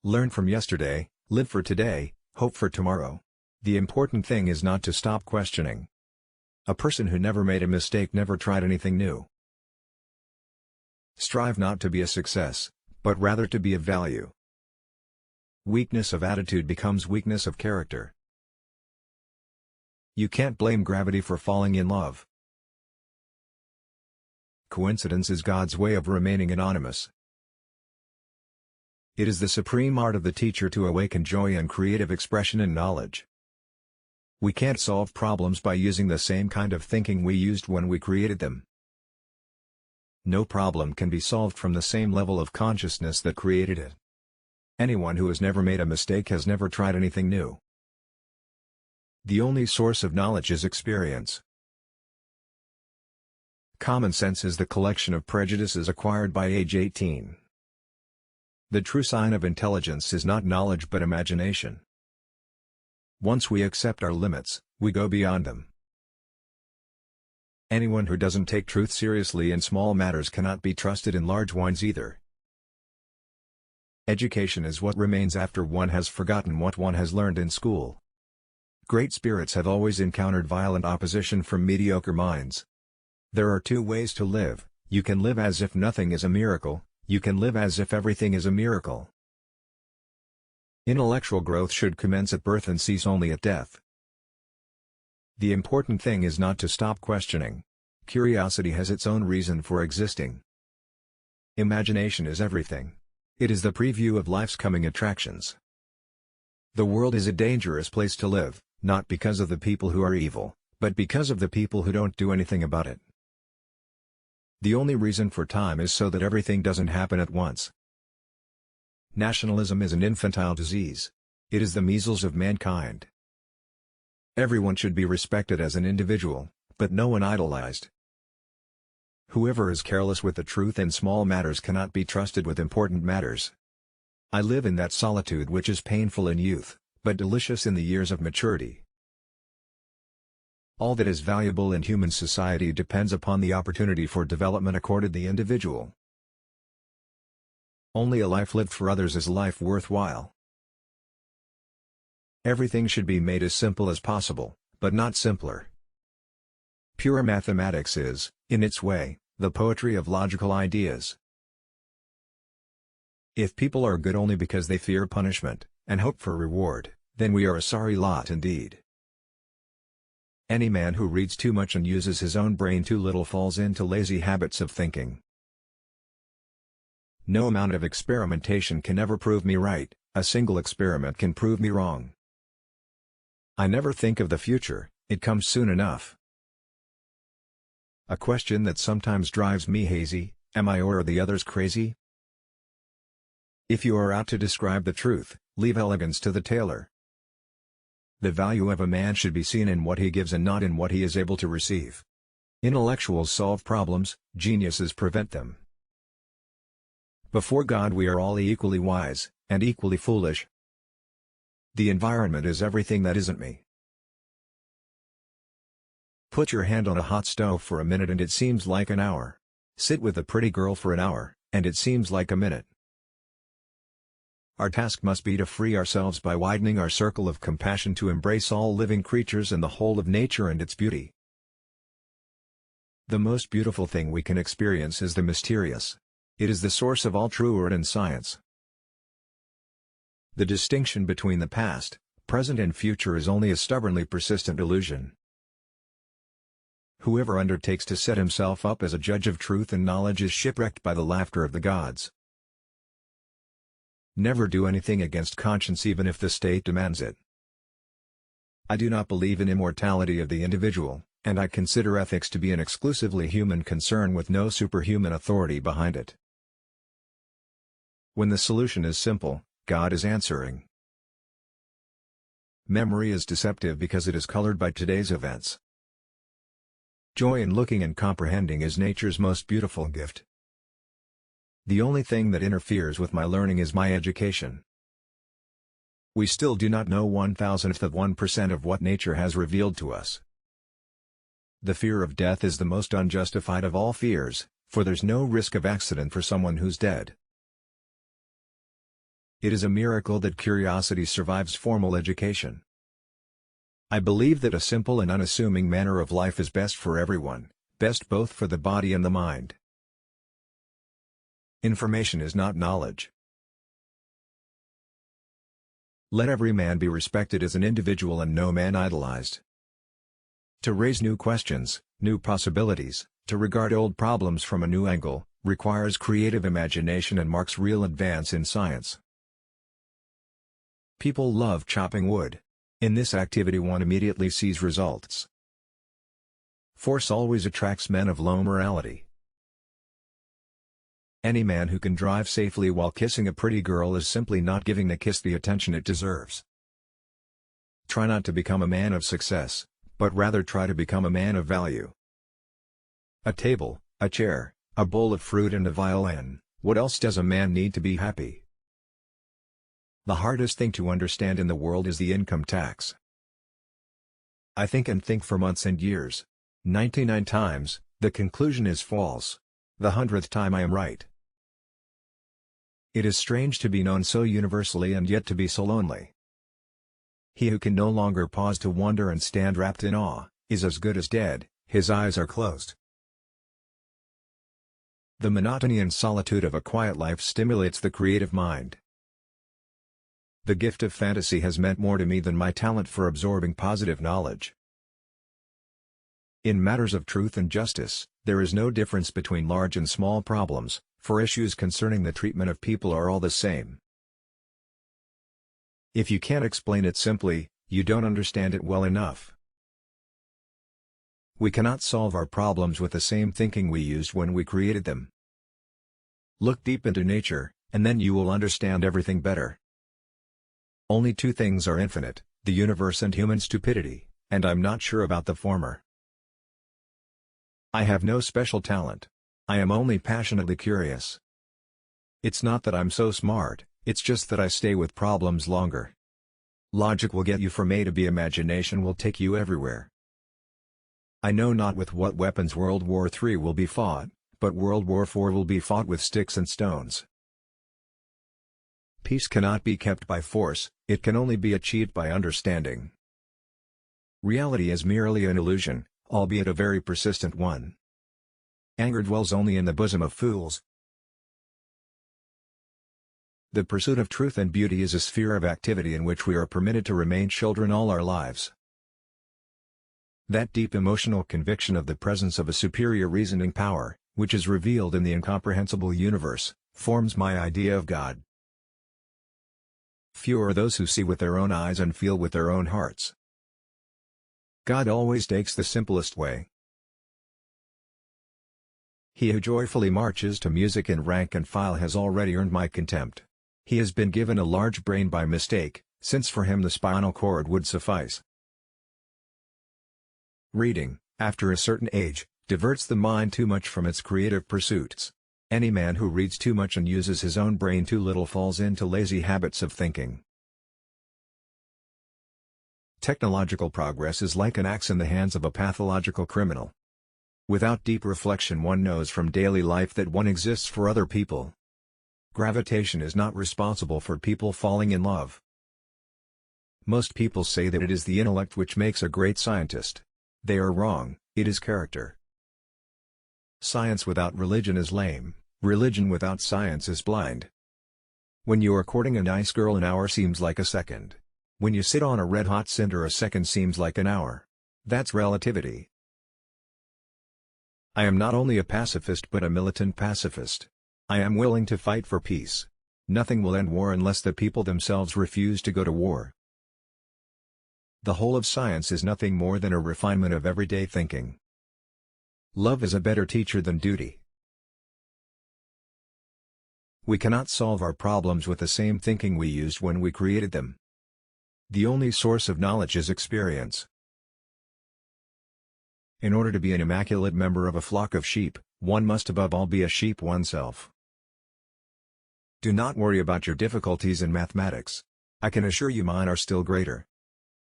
Learn from yesterday, live for today, hope for tomorrow. The important thing is not to stop questioning. A person who never made a mistake never tried anything new. Strive not to be a success, but rather to be of value. Weakness of attitude becomes weakness of character. You can't blame gravity for falling in love. Coincidence is God's way of remaining anonymous. It is the supreme art of the teacher to awaken joy and creative expression in knowledge. We can't solve problems by using the same kind of thinking we used when we created them. No problem can be solved from the same level of consciousness that created it. Anyone who has never made a mistake has never tried anything new. The only source of knowledge is experience. Common sense is the collection of prejudices acquired by age 18. The true sign of intelligence is not knowledge but imagination. Once we accept our limits, we go beyond them. Anyone who doesn't take truth seriously in small matters cannot be trusted in large ones either. Education is what remains after one has forgotten what one has learned in school. Great spirits have always encountered violent opposition from mediocre minds. There are two ways to live: you can live as if nothing is a miracle, you can live as if everything is a miracle. Intellectual growth should commence at birth and cease only at death. The important thing is not to stop questioning. Curiosity has its own reason for existing. Imagination is everything. It is the preview of life's coming attractions. The world is a dangerous place to live, not because of the people who are evil, but because of the people who don't do anything about it. The only reason for time is so that everything doesn't happen at once. Nationalism is an infantile disease. It is the measles of mankind. Everyone should be respected as an individual, but no one idolized. Whoever is careless with the truth in small matters cannot be trusted with important matters. I live in that solitude which is painful in youth, but delicious in the years of maturity. All that is valuable in human society depends upon the opportunity for development accorded the individual. Only a life lived for others is a life worthwhile. Everything should be made as simple as possible, but not simpler. Pure mathematics is, in its way, the poetry of logical ideas. If people are good only because they fear punishment, and hope for reward, then we are a sorry lot indeed. Any man who reads too much and uses his own brain too little falls into lazy habits of thinking. No amount of experimentation can ever prove me right, a single experiment can prove me wrong. I never think of the future, it comes soon enough. A question that sometimes drives me hazy: am I or are the others crazy? If you are out to describe the truth, leave elegance to the tailor. The value of a man should be seen in what he gives and not in what he is able to receive. Intellectuals solve problems, geniuses prevent them. Before God we are all equally wise, and equally foolish. The environment is everything that isn't me. Put your hand on a hot stove for a minute and it seems like an hour. Sit with a pretty girl for an hour, and it seems like a minute. Our task must be to free ourselves by widening our circle of compassion to embrace all living creatures and the whole of nature and its beauty. The most beautiful thing we can experience is the mysterious. It is the source of all true art and science. The distinction between the past, present and future is only a stubbornly persistent illusion. Whoever undertakes to set himself up as a judge of truth and knowledge is shipwrecked by the laughter of the gods. Never do anything against conscience even if the state demands it. I do not believe in immortality of the individual, and I consider ethics to be an exclusively human concern with no superhuman authority behind it. When the solution is simple, God is answering. Memory is deceptive because it is colored by today's events. Joy in looking and comprehending is nature's most beautiful gift. The only thing that interferes with my learning is my education. We still do not know 1,000th of 1% of what nature has revealed to us. The fear of death is the most unjustified of all fears, for there's no risk of accident for someone who's dead. It is a miracle that curiosity survives formal education. I believe that a simple and unassuming manner of life is best for everyone, best both for the body and the mind. Information is not knowledge. Let every man be respected as an individual and no man idolized. To raise new questions, new possibilities, to regard old problems from a new angle, requires creative imagination and marks real advance in science. People love chopping wood. In this activity one immediately sees results. Force always attracts men of low morality. Any man who can drive safely while kissing a pretty girl is simply not giving the kiss the attention it deserves. Try not to become a man of success, but rather try to become a man of value. A table, a chair, a bowl of fruit and a violin, what else does a man need to be happy? The hardest thing to understand in the world is the income tax. I think and think for months and years. 99 times, the conclusion is false. The 100th time I am right. It is strange to be known so universally and yet to be so lonely. He who can no longer pause to wonder and stand wrapped in awe, is as good as dead, his eyes are closed. The monotony and solitude of a quiet life stimulates the creative mind. The gift of fantasy has meant more to me than my talent for absorbing positive knowledge. In matters of truth and justice, there is no difference between large and small problems, for issues concerning the treatment of people are all the same. If you can't explain it simply, you don't understand it well enough. We cannot solve our problems with the same thinking we used when we created them. Look deep into nature, and then you will understand everything better. Only two things are infinite, the universe and human stupidity, and I'm not sure about the former. I have no special talent. I am only passionately curious. It's not that I'm so smart, it's just that I stay with problems longer. Logic will get you from A to B, imagination will take you everywhere. I know not with what weapons World War III will be fought, but World War IV will be fought with sticks and stones. Peace cannot be kept by force, it can only be achieved by understanding. Reality is merely an illusion, albeit a very persistent one. Anger dwells only in the bosom of fools. The pursuit of truth and beauty is a sphere of activity in which we are permitted to remain children all our lives. That deep emotional conviction of the presence of a superior reasoning power, which is revealed in the incomprehensible universe, forms my idea of God. Few are those who see with their own eyes and feel with their own hearts. God always takes the simplest way. He who joyfully marches to music in rank and file has already earned my contempt. He has been given a large brain by mistake, since for him the spinal cord would suffice. Reading, after a certain age, diverts the mind too much from its creative pursuits. Any man who reads too much and uses his own brain too little falls into lazy habits of thinking. Technological progress is like an axe in the hands of a pathological criminal. Without deep reflection one knows from daily life that one exists for other people. Gravitation is not responsible for people falling in love. Most people say that it is the intellect which makes a great scientist. They are wrong, it is character. Science without religion is lame, religion without science is blind. When you are courting a nice girl an hour seems like a second. When you sit on a red-hot cinder a second seems like an hour. That's relativity. I am not only a pacifist but a militant pacifist. I am willing to fight for peace. Nothing will end war unless the people themselves refuse to go to war. The whole of science is nothing more than a refinement of everyday thinking. Love is a better teacher than duty. We cannot solve our problems with the same thinking we used when we created them. The only source of knowledge is experience. In order to be an immaculate member of a flock of sheep, one must above all be a sheep oneself. Do not worry about your difficulties in mathematics. I can assure you mine are still greater.